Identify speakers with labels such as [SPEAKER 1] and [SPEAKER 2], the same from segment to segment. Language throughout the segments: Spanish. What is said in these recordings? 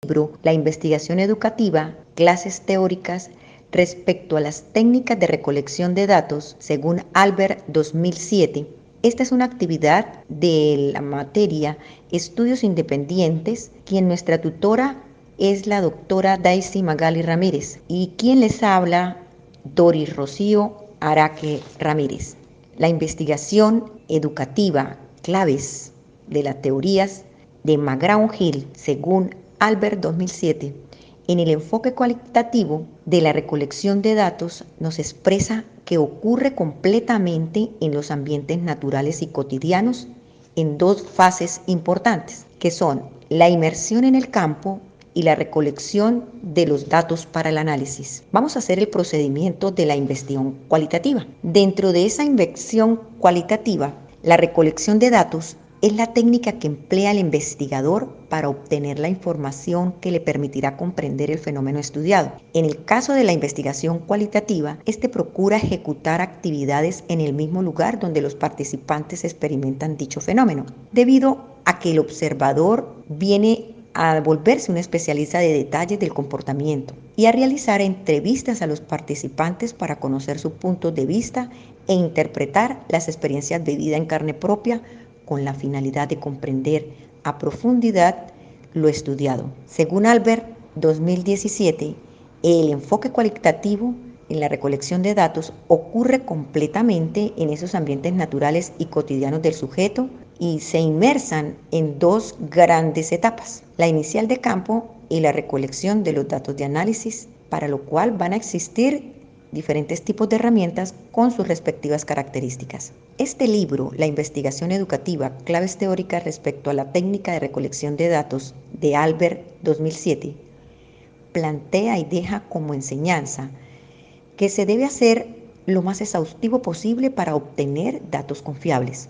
[SPEAKER 1] libro La investigación educativa, clases teóricas respecto a las técnicas de recolección de datos, según Albert 2007, esta es una actividad de la materia Estudios Independientes, quien nuestra tutora es la doctora Daisy Magali Ramírez y quien les habla, Doris Rocío Araque Ramírez. La investigación educativa, claves de las teorías de McGraw-Hill, según Albert 2007, en el enfoque cualitativo de la recolección de datos nos expresa que ocurre completamente en los ambientes naturales y cotidianos en dos fases importantes, que son la inmersión en el campo y la recolección de los datos para el análisis. Vamos a hacer el procedimiento de la investigación cualitativa. Dentro de esa investigación cualitativa, la recolección de datos es la técnica que emplea el investigador para obtener la información que le permitirá comprender el fenómeno estudiado. En el caso de la investigación cualitativa, procura ejecutar actividades en el mismo lugar donde los participantes experimentan dicho fenómeno, debido a que el observador viene a volverse un especialista de detalles del comportamiento y a realizar entrevistas a los participantes para conocer su punto de vista e interpretar las experiencias vividas en carne propia con la finalidad de comprender a profundidad lo estudiado. Según Albert 2017, el enfoque cualitativo en la recolección de datos ocurre completamente en esos ambientes naturales y cotidianos del sujeto y se inmersan en dos grandes etapas, la inicial de campo y la recolección de los datos de análisis, para lo cual van a existir diferentes tipos de herramientas con sus respectivas características. Este libro, La investigación educativa, claves teóricas respecto a la técnica de recolección de datos, de Albert 2007, plantea y deja como enseñanza que se debe hacer lo más exhaustivo posible para obtener datos confiables,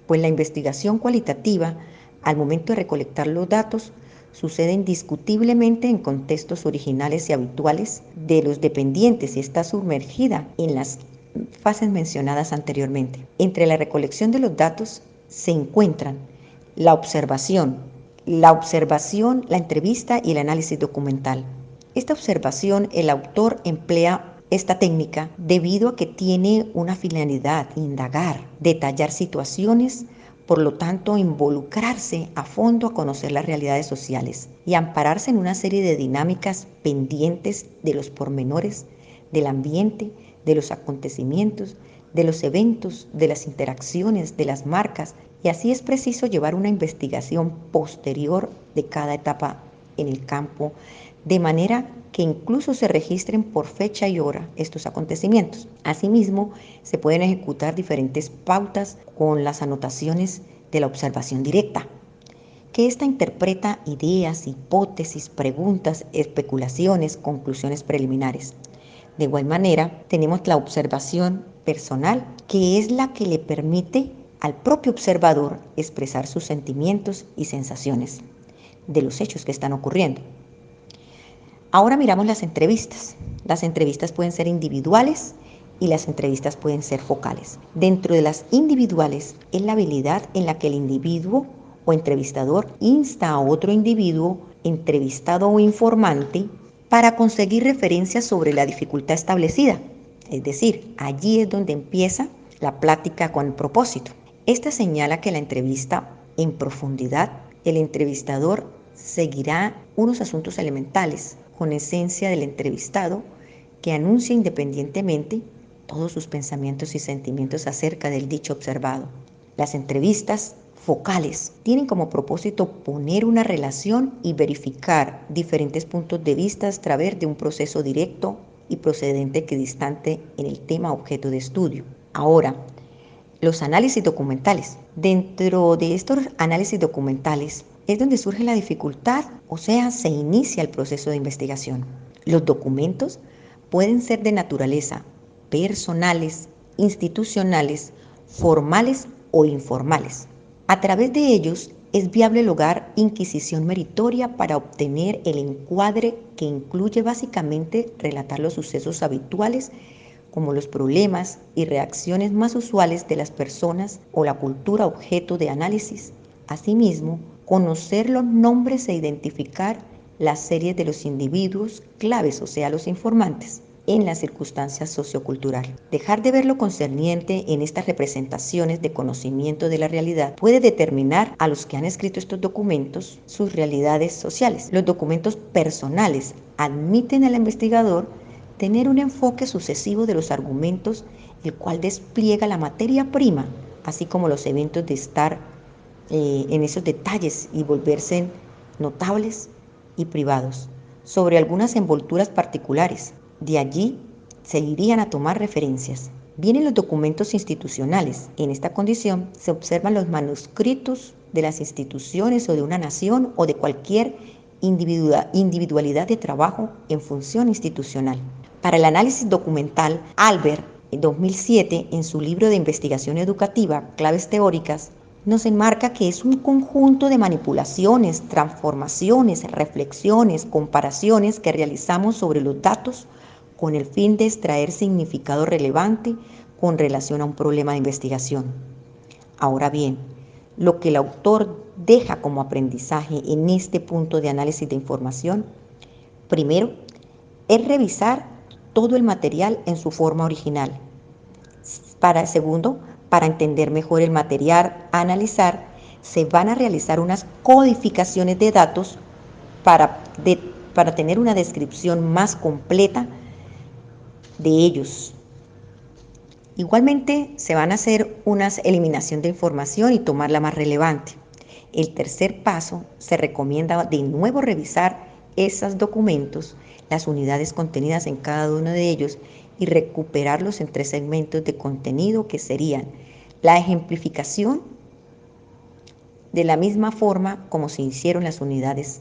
[SPEAKER 1] pues la investigación cualitativa, al momento de recolectar los datos, sucede indiscutiblemente en contextos originales y habituales de los dependientes y está sumergida en las fases mencionadas anteriormente. Entre la recolección de los datos se encuentran la observación, la entrevista y el análisis documental. Esta observación, el autor emplea esta técnica debido a que tiene una finalidad: indagar, detallar situaciones, por lo tanto involucrarse a fondo a conocer las realidades sociales y ampararse en una serie de dinámicas pendientes de los pormenores del ambiente, de los acontecimientos, de los eventos, de las interacciones, de las marcas, y así es preciso llevar una investigación posterior de cada etapa en el campo, de manera que incluso se registren por fecha y hora estos acontecimientos. Asimismo, se pueden ejecutar diferentes pautas con las anotaciones de la observación directa, que ésta interpreta ideas, hipótesis, preguntas, especulaciones, conclusiones preliminares. De igual manera, tenemos la observación personal, que es la que le permite al propio observador expresar sus sentimientos y sensaciones de los hechos que están ocurriendo. Ahora miramos las entrevistas. Las entrevistas pueden ser individuales y las entrevistas pueden ser focales. Dentro de las individuales es la habilidad en la que el individuo o entrevistador insta a otro individuo, entrevistado o informante, para conseguir referencias sobre la dificultad establecida. Es decir, allí es donde empieza la plática con el propósito. Esta señala que la entrevista en profundidad, el entrevistador seguirá unos asuntos elementales con esencia del entrevistado, que anuncia independientemente todos sus pensamientos y sentimientos acerca del dicho observado. Las entrevistas focales tienen como propósito poner una relación y verificar diferentes puntos de vista a través de un proceso directo y procedente equidistante en el tema objeto de estudio. Ahora, los análisis documentales. Dentro de estos análisis documentales es donde surge la dificultad, o sea, se inicia el proceso de investigación. Los documentos pueden ser de naturaleza personales, institucionales, formales o informales. A través de ellos es viable lograr inquisición meritoria para obtener el encuadre que incluye básicamente relatar los sucesos habituales, como los problemas y reacciones más usuales de las personas o la cultura objeto de análisis. Asimismo, conocer los nombres e identificar las series de los individuos claves, o sea, los informantes, en las circunstancias socioculturales. Dejar de ver lo concerniente en estas representaciones de conocimiento de la realidad puede determinar a los que han escrito estos documentos sus realidades sociales. Los documentos personales admiten al investigador tener un enfoque sucesivo de los argumentos, el cual despliega la materia prima, así como los eventos de estar en esos detalles y volverse notables y privados, sobre algunas envolturas particulares. De allí se irían a tomar referencias. Vienen los documentos institucionales. En esta condición se observan los manuscritos de las instituciones o de una nación o de cualquier individualidad de trabajo en función institucional. Para el análisis documental, Albert, en 2007, en su libro de investigación educativa, Claves Teóricas, nos enmarca que es un conjunto de manipulaciones, transformaciones, reflexiones, comparaciones que realizamos sobre los datos con el fin de extraer significado relevante con relación a un problema de investigación. Ahora bien, lo que el autor deja como aprendizaje en este punto de análisis de información, primero, es revisar todo el material en su forma original. Segundo, para entender mejor el material a analizar, se van a realizar unas codificaciones de datos para tener una descripción más completa de ellos. Igualmente, se van a hacer una eliminación de información y tomar la más relevante. El tercer paso, se recomienda de nuevo revisar esos documentos, las unidades contenidas en cada uno de ellos y recuperarlos en 3 segmentos de contenido que serían la ejemplificación de la misma forma como se hicieron las unidades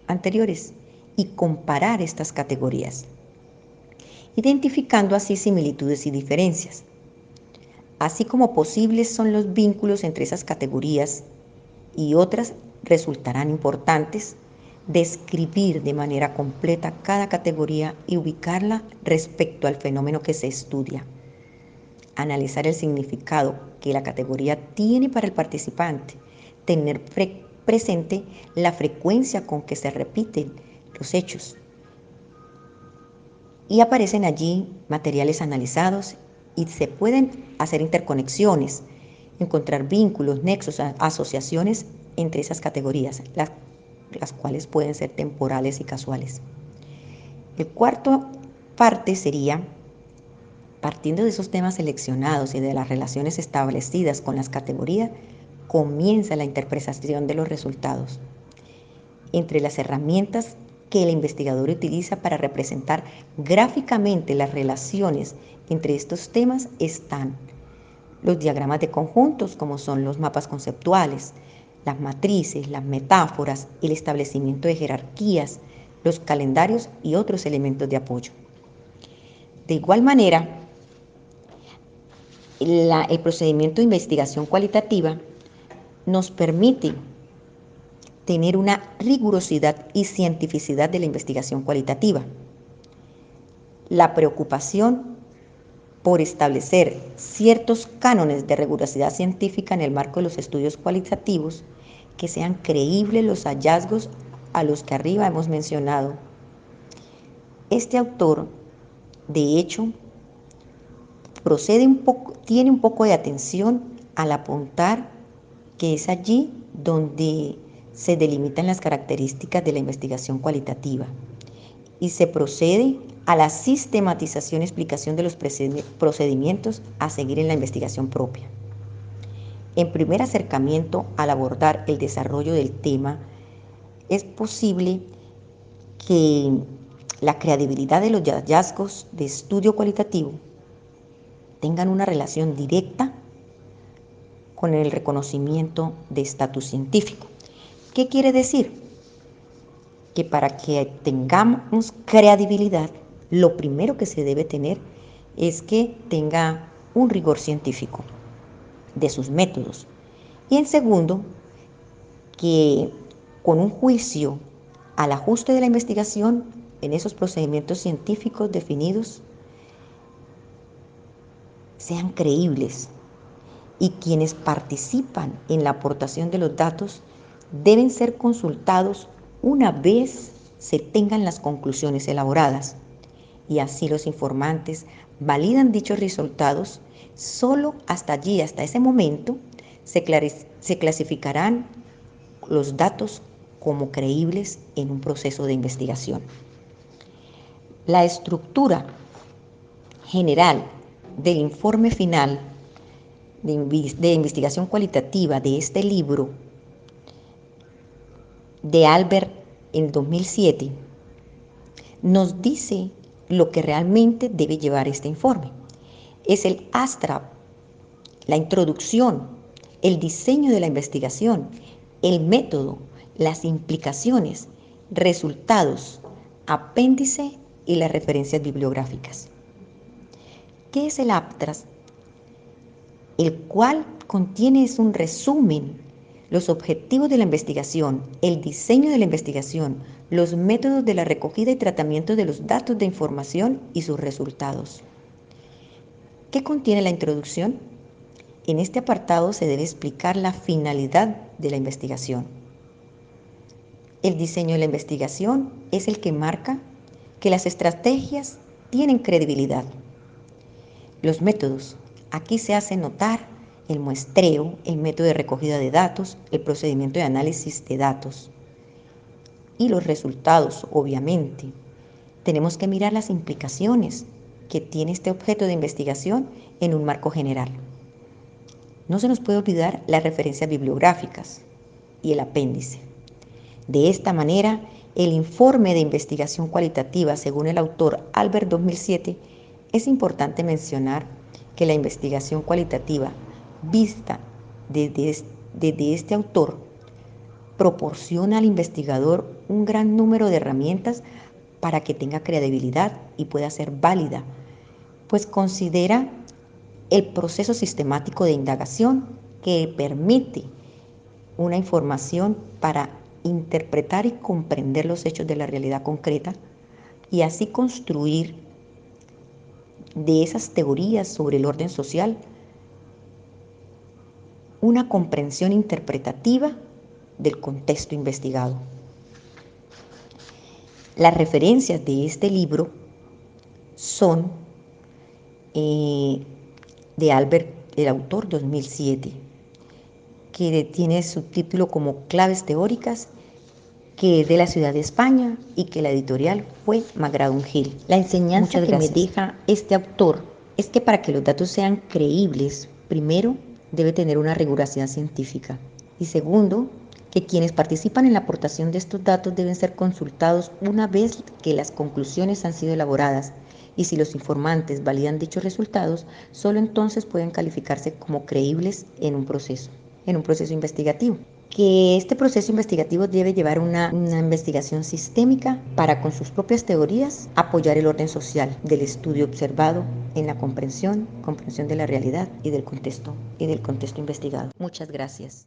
[SPEAKER 1] anteriores y comparar estas categorías, identificando así similitudes y diferencias, así como posibles son los vínculos entre esas categorías y otras resultarán importantes describir de manera completa cada categoría y ubicarla respecto al fenómeno que se estudia. Analizar el significado que la categoría tiene para el participante, tener presente la frecuencia con que se repiten los hechos. Y aparecen allí materiales analizados y se pueden hacer interconexiones, encontrar vínculos, nexos, asociaciones entre esas categorías, las cuales pueden ser temporales y casuales. El cuarto parte sería, partiendo de esos temas seleccionados y de las relaciones establecidas con las categorías, comienza la interpretación de los resultados. Entre las herramientas que el investigador utiliza para representar gráficamente las relaciones entre estos temas están los diagramas de conjuntos, como son los mapas conceptuales, las matrices, las metáforas, el establecimiento de jerarquías, los calendarios y otros elementos de apoyo. De igual manera, el procedimiento de investigación cualitativa nos permite tener una rigurosidad y cientificidad de la investigación cualitativa. La preocupación por establecer ciertos cánones de rigurosidad científica en el marco de los estudios cualitativos, que sean creíbles los hallazgos a los que arriba hemos mencionado. Este autor, de hecho, tiene un poco de atención al apuntar que es allí donde se delimitan las características de la investigación cualitativa y se procede a la sistematización y explicación de los procedimientos a seguir en la investigación propia. En primer acercamiento al abordar el desarrollo del tema, es posible que la credibilidad de los hallazgos de estudio cualitativo tengan una relación directa con el reconocimiento de estatus científico. ¿Qué quiere decir? Que para que tengamos credibilidad, lo primero que se debe tener es que tenga un rigor científico de sus métodos. Y en segundo, que con un juicio al ajuste de la investigación en esos procedimientos científicos definidos sean creíbles, y quienes participan en la aportación de los datos deben ser consultados una vez se tengan las conclusiones elaboradas. Y así los informantes validan dichos resultados. Solo hasta allí, hasta ese momento, se clasificarán los datos como creíbles en un proceso de investigación. La estructura general del informe final de investigación cualitativa de este libro de Albert en 2007 nos dice lo que realmente debe llevar este informe. Es el abstract, la introducción, el diseño de la investigación, el método, las implicaciones, resultados, apéndice y las referencias bibliográficas. ¿Qué es el abstract? El cual contiene un resumen, los objetivos de la investigación, el diseño de la investigación, los métodos de la recogida y tratamiento de los datos de información y sus resultados. ¿Qué contiene la introducción? En este apartado se debe explicar la finalidad de la investigación. El diseño de la investigación es el que marca que las estrategias tienen credibilidad. Los métodos. Aquí se hace notar el muestreo, el método de recogida de datos, el procedimiento de análisis de datos. Y los resultados, obviamente. Tenemos que mirar las implicaciones que tiene este objeto de investigación en un marco general. No se nos puede olvidar las referencias bibliográficas y el apéndice. De esta manera, el informe de investigación cualitativa, según el autor Albert 2007, es importante mencionar que la investigación cualitativa vista desde este autor proporciona al investigador un gran número de herramientas para que tenga credibilidad y pueda ser válida, pues considera el proceso sistemático de indagación que permite una información para interpretar y comprender los hechos de la realidad concreta y así construir de esas teorías sobre el orden social una comprensión interpretativa del contexto investigado. Las referencias de este libro son de Albert, el autor 2007, que tiene subtítulo como Claves Teóricas, que es de la ciudad de España y que la editorial fue McGraw Hill. La enseñanza que me deja este autor es que para que los datos sean creíbles, primero debe tener una rigurosidad científica y segundo, que quienes participan en la aportación de estos datos deben ser consultados una vez que las conclusiones han sido elaboradas y si los informantes validan dichos resultados, solo entonces pueden calificarse como creíbles en un proceso investigativo. Que este proceso investigativo debe llevar una investigación sistémica para, con sus propias teorías, apoyar el orden social del estudio observado en la comprensión de la realidad y del contexto investigado. Muchas gracias.